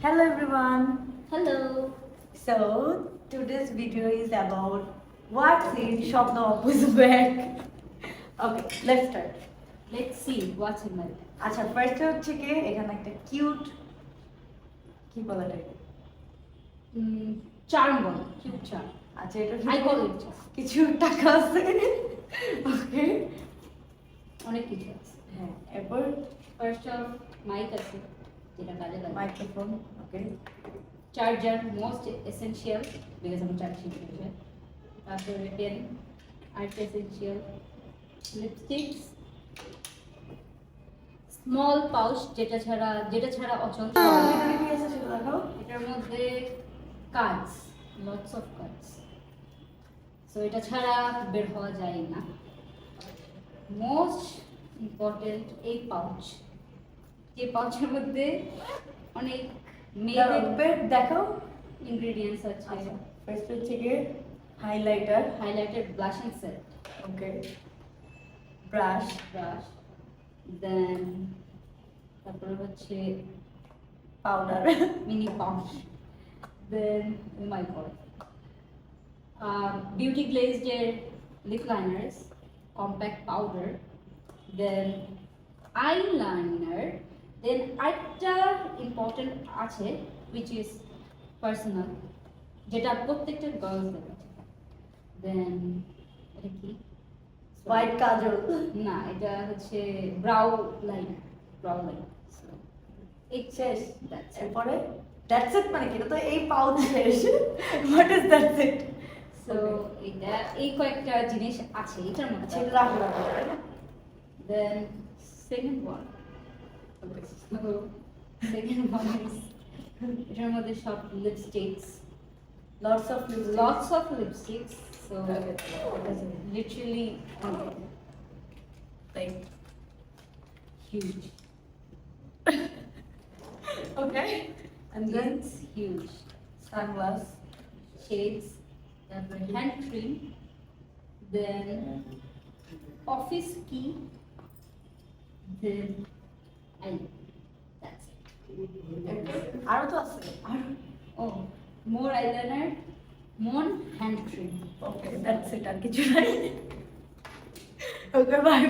Hello everyone. Hello. So today's video is about what's in Shopno Appu's bag. Okay, let's start. Let's see what's in my bag. আচ্ছা first হচ্ছে কি এখানে একটা cute কি বলা যায় চার্ম বল cute charm আচ্ছা এটা I call it charm. কিছু টাকা আছে ওকে অনেক কিছু আছে। হ্যাঁ এরপর ফার্স্ট অফ মাইক আছে যেটা কাজে লাগে। Microphone okay charger most essential because আমি চার্জ শিখতে চাই। তারপরে pen art essential lipsticks small pouch যেটা ছাড়া অচল। ভিতরে কি আছে সেটা দেখাও এটার মধ্যে cards lots of cards so এটা ছাড়া বের হওয়া যায় না। মোস্ট ইম্পর্টেন্ট এই পাউচ, যে পাউচের মধ্যে অনেক মেয়েদের দেখাও ইনগ্রেডিয়েন্টস আছে। ফার্স্ট হচ্ছে কি highlighter highlighter blushing set, okay brush then তারপরে হচ্ছে powder mini pouch, then oh my god beauty গ্লেজের lip liners, compact powder, then eyeliner, then আরেকটা ইম্পর্টেন্ট আছে উইচ ইজ পার্সোনাল যেটা প্রত্যেকটা গার্লসদের আছে। দেন এটা কি হোয়াইট কাজল না, এটা হচ্ছে ব্রাউ লাইন এই শেষ That's it. এরপরে দ্যাটস ইট মানে কি এটা তো এই পাউচ শেষ what is that's it so এটা এই কয়েকটা জিনিস আছে এটার মধ্যে। সেটা রাখলাম দেন সেকেন্ড ওয়ান ইজ এটার মধ্যে সব lipsticks, lots of lots of lipsticks, so literally like huge. Okay and then It's huge. Sunglass Shades, hand cream, then office key, then that's it. আরো তো আছে আর oh, more eyeliner, more hand cream. Okay that's it আর কিছু নাই okay bye